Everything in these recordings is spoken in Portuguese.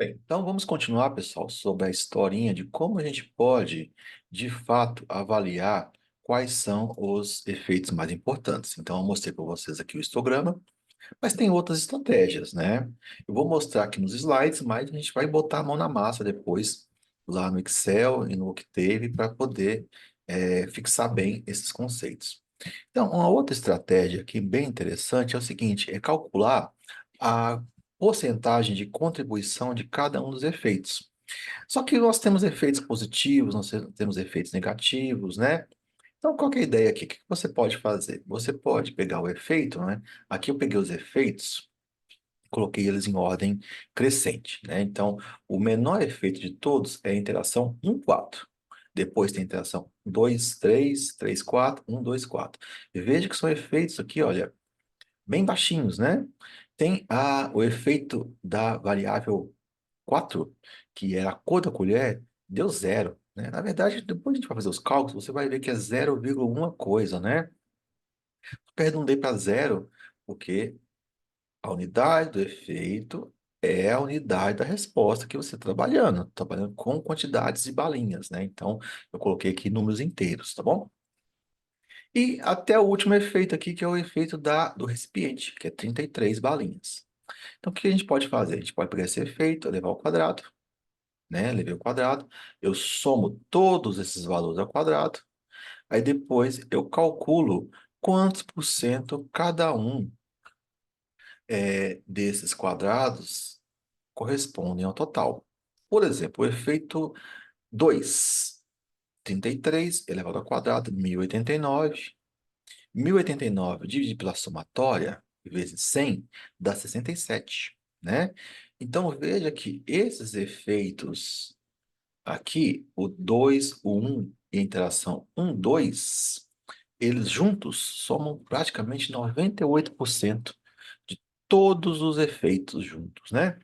Bem, então vamos continuar, pessoal, sobre a historinha de como a gente pode, de fato, avaliar quais são os efeitos mais importantes. Então, eu mostrei para vocês aqui o histograma, mas tem outras estratégias, né? Eu vou mostrar aqui nos slides, mas a gente vai botar a mão na massa depois, lá no Excel e no Octave, para poder fixar bem esses conceitos. Então, uma outra estratégia aqui bem interessante é o seguinte, é calcular a porcentagem de contribuição de cada um dos efeitos. Só que nós temos efeitos positivos, nós temos efeitos negativos, né? Então, qual que é a ideia aqui? O que você pode fazer? Você pode pegar o efeito, né? Aqui eu peguei os efeitos, coloquei eles em ordem crescente, né? Então, o menor efeito de todos é a interação 1, 4. Depois tem a interação 2, 3, 3, 4, 1, 2, 4. E veja que são efeitos aqui, olha, bem baixinhos, né? Tem o efeito da variável 4, que é a cor da colher, deu zero, né? Na verdade, depois a gente vai fazer os cálculos, você vai ver que é 0,1 coisa, né? Arredondei para zero, porque a unidade do efeito é a unidade da resposta que você está trabalhando com quantidades de balinhas, né? Então, eu coloquei aqui números inteiros, tá bom? E até o último efeito aqui, que é o efeito do recipiente, que é 33 balinhas. Então, o que a gente pode fazer? A gente pode pegar esse efeito, levar ao quadrado, né? Levei ao quadrado, eu somo todos esses valores ao quadrado, aí depois eu calculo quantos por cento cada um desses quadrados correspondem ao total. Por exemplo, o efeito 2, 33 elevado ao quadrado, 1089. 1089 dividido pela somatória, vezes 100, dá 67, né? Então, veja que esses efeitos aqui, o 2, o 1 e a interação 1, 2, eles juntos somam praticamente 98% de todos os efeitos juntos, né?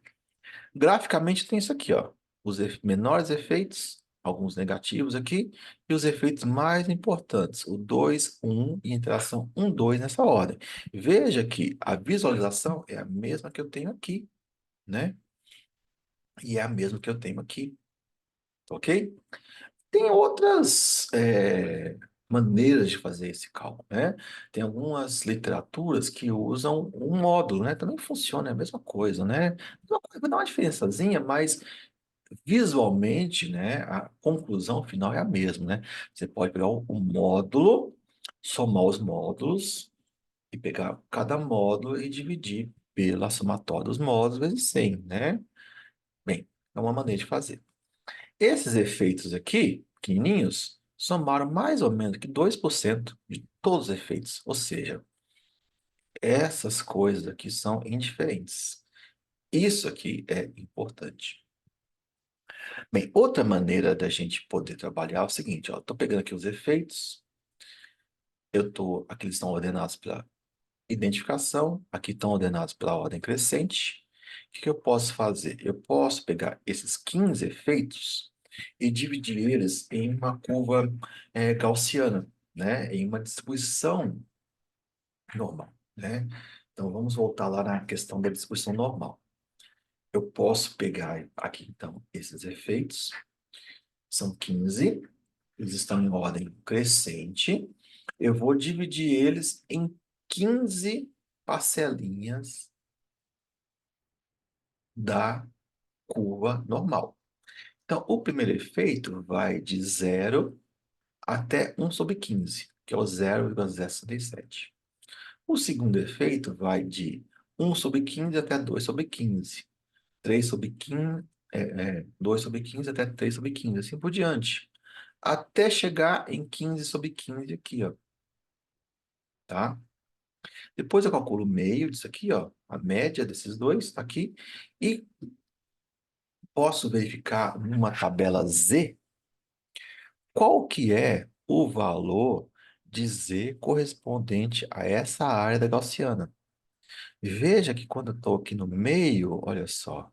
Graficamente tem isso aqui, ó. Os menores efeitos, alguns negativos aqui, e os efeitos mais importantes, o 2, 1 e interação 1, 2 nessa ordem. Veja que a visualização é a mesma que eu tenho aqui, né? E é a mesma que eu tenho aqui, ok? Tem outras maneiras de fazer esse cálculo, né? Tem algumas literaturas que usam um módulo, né? Também funciona, é a mesma coisa, né? Vai dar uma diferençazinha, mas visualmente, né, a conclusão final é a mesma, né? Você pode pegar o módulo, somar os módulos e pegar cada módulo e dividir pela somatória dos módulos vezes 100, né? Bem, é uma maneira de fazer. Esses efeitos aqui, pequenininhos, somaram mais ou menos que 2% de todos os efeitos. Ou seja, essas coisas aqui são indiferentes. Isso aqui é importante. Bem, outra maneira da gente poder trabalhar é o seguinte, ó, estou pegando aqui os efeitos, aqui eles estão ordenados pela identificação, aqui estão ordenados pela ordem crescente. O que que eu posso fazer? Eu posso pegar esses 15 efeitos e dividir eles em uma curva gaussiana, né? Em uma distribuição normal, né? Então, vamos voltar lá na questão da distribuição normal. Eu posso pegar aqui, então, esses efeitos, são 15, eles estão em ordem crescente. Eu vou dividir eles em 15 parcelinhas da curva normal. Então, o primeiro efeito vai de 0 até 1/15, que é o 0,067. O segundo efeito vai de 1/15 até 2/15. 3/15, 2/15 até 3/15, assim por diante. Até chegar em 15/15 aqui, ó, tá? Depois eu calculo o meio disso aqui, ó, a média desses dois tá aqui, e posso verificar numa tabela Z qual que é o valor de Z correspondente a essa área da gaussiana. Veja que quando eu estou aqui no meio, olha só,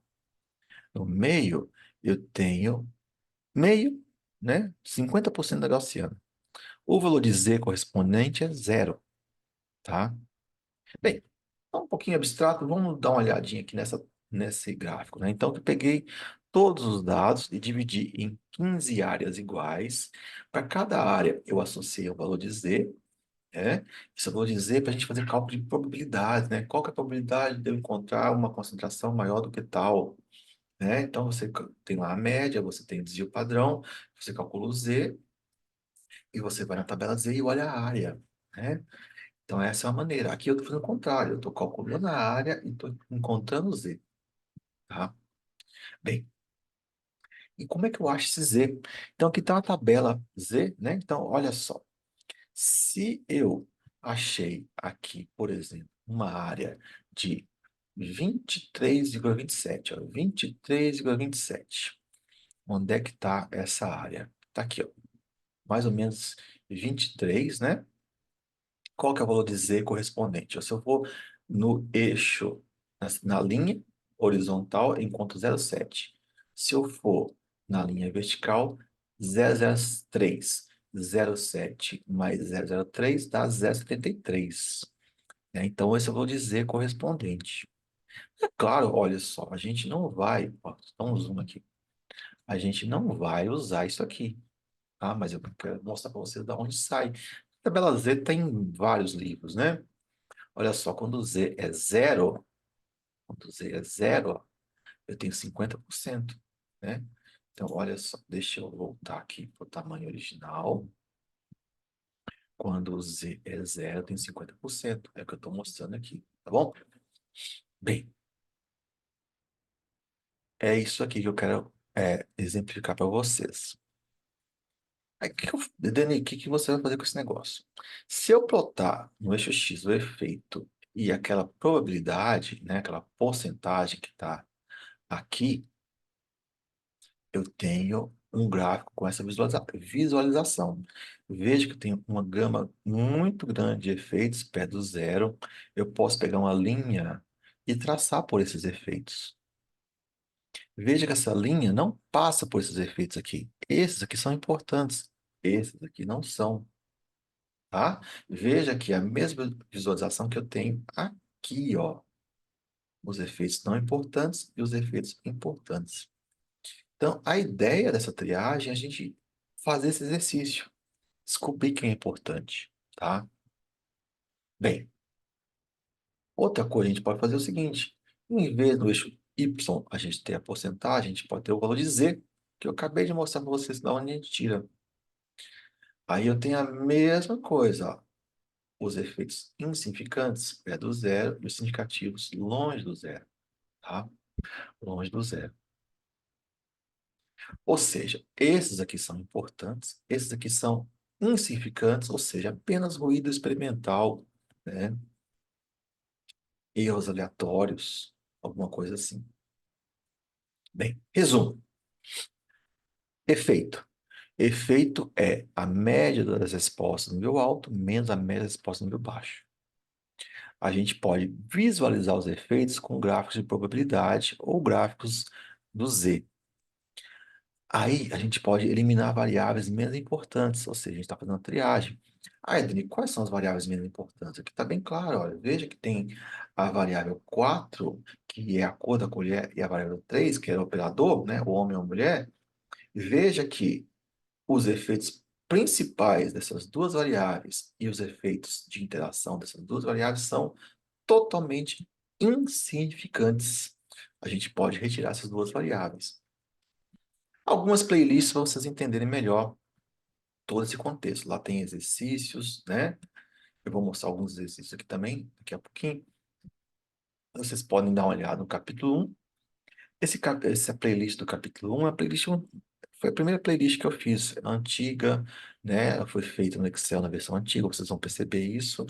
no meio eu tenho meio, né? 50% da gaussiana. O valor de Z correspondente é zero, tá? Bem, tá um pouquinho abstrato, vamos dar uma olhadinha aqui nessa nesse gráfico, né? Então, eu peguei todos os dados e dividi em 15 áreas iguais. Para cada área, eu associei o valor de Z, né? Isso eu vou dizer para a gente fazer cálculo de probabilidade, né? Qual que é a probabilidade de eu encontrar uma concentração maior do que tal, né? Então, você tem lá a média, você tem o desvio padrão, você calcula o Z e você vai na tabela Z e olha a área, né? Então, essa é a maneira. Aqui eu estou fazendo o contrário, eu estou calculando a área e estou encontrando o Z, tá? Bem, e como é que eu acho esse Z? Então, aqui está a tabela Z, né? Então, olha só. Se eu achei aqui, por exemplo, uma área de 23,27, ó, 23,27. Onde é que está essa área? Está aqui, ó, mais ou menos 23, né? Qual que é o valor de Z correspondente? Se eu for no eixo, na linha horizontal, eu encontro 0,7. Se eu for na linha vertical, 0,03. 0,7 mais 0,03 dá 0,73. Né? Então, esse é o valor de Z correspondente. É claro, olha só, a gente não vai, ó, dá um zoom aqui, a gente não vai usar isso aqui. Ah, mas eu quero mostrar para vocês de onde sai. A tabela Z tem vários livros, né? Olha só, quando o Z é zero, quando o Z é zero, ó, eu tenho 50%, né? Então, olha só, deixa eu voltar aqui para o tamanho original. Quando o Z é zero, eu tenho 50%. É o que eu estou mostrando aqui, tá bom? Bem, é isso aqui que eu quero exemplificar para vocês. Aí, Dani, o que você vai fazer com esse negócio? Se eu plotar no eixo X o efeito e aquela probabilidade, né, aquela porcentagem que está aqui, eu tenho um gráfico com essa visualização. Veja que eu tenho uma gama muito grande de efeitos perto do zero. Eu posso pegar uma linha e traçar por esses efeitos. Veja que essa linha não passa por esses efeitos aqui. Esses aqui são importantes. Esses aqui não são. Tá? Veja que a mesma visualização que eu tenho aqui, ó, os efeitos não importantes e os efeitos importantes. Então, a ideia dessa triagem é a gente fazer esse exercício, descobrir quem é importante, tá? Bem, outra coisa a gente pode fazer é o seguinte, em vez do eixo Y a gente ter a porcentagem, a gente pode ter o valor de Z, que eu acabei de mostrar para vocês da onde a gente tira. Aí eu tenho a mesma coisa, ó. Os efeitos insignificantes perto do zero e os significativos longe do zero, tá? Longe do zero. Ou seja, esses aqui são importantes, esses aqui são insignificantes, ou seja, apenas ruído experimental, né? Erros aleatórios, alguma coisa assim. Bem, resumo. Efeito. Efeito é a média das respostas no nível alto menos a média das respostas no nível baixo. A gente pode visualizar os efeitos com gráficos de probabilidade ou gráficos do Z. Aí a gente pode eliminar variáveis menos importantes, ou seja, a gente está fazendo uma triagem. Ah, Ednei, quais são as variáveis menos importantes? Aqui está bem claro, olha, veja que tem a variável 4, que é a cor da colher, e a variável 3, que é o operador, né, o homem ou a mulher. Veja que os efeitos principais dessas duas variáveis e os efeitos de interação dessas duas variáveis são totalmente insignificantes. A gente pode retirar essas duas variáveis. Algumas playlists para vocês entenderem melhor todo esse contexto. Lá tem exercícios, né? Eu vou mostrar alguns exercícios aqui também, daqui a pouquinho. Vocês podem dar uma olhada no capítulo 1. Essa playlist do capítulo 1 é a playlist foi a primeira playlist que eu fiz, antiga, né? Ela foi feita no Excel na versão antiga, vocês vão perceber isso,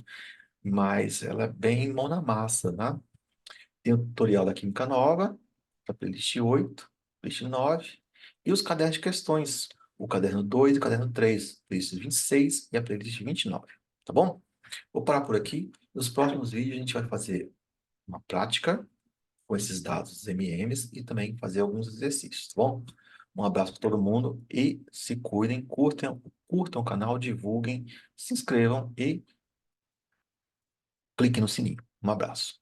mas ela é bem mão na massa, né? Tem o tutorial da Química Nova, a playlist 8, playlist 9, e os cadernos de questões, o caderno 2 e o caderno 3, playlist 26 e a playlist 29, tá bom? Vou parar por aqui. Nos próximos vídeos a gente vai fazer uma prática com esses dados dos MMs e também fazer alguns exercícios, tá bom? Um abraço para todo mundo e se cuidem, curtam o canal, divulguem, se inscrevam e cliquem no sininho. Um abraço.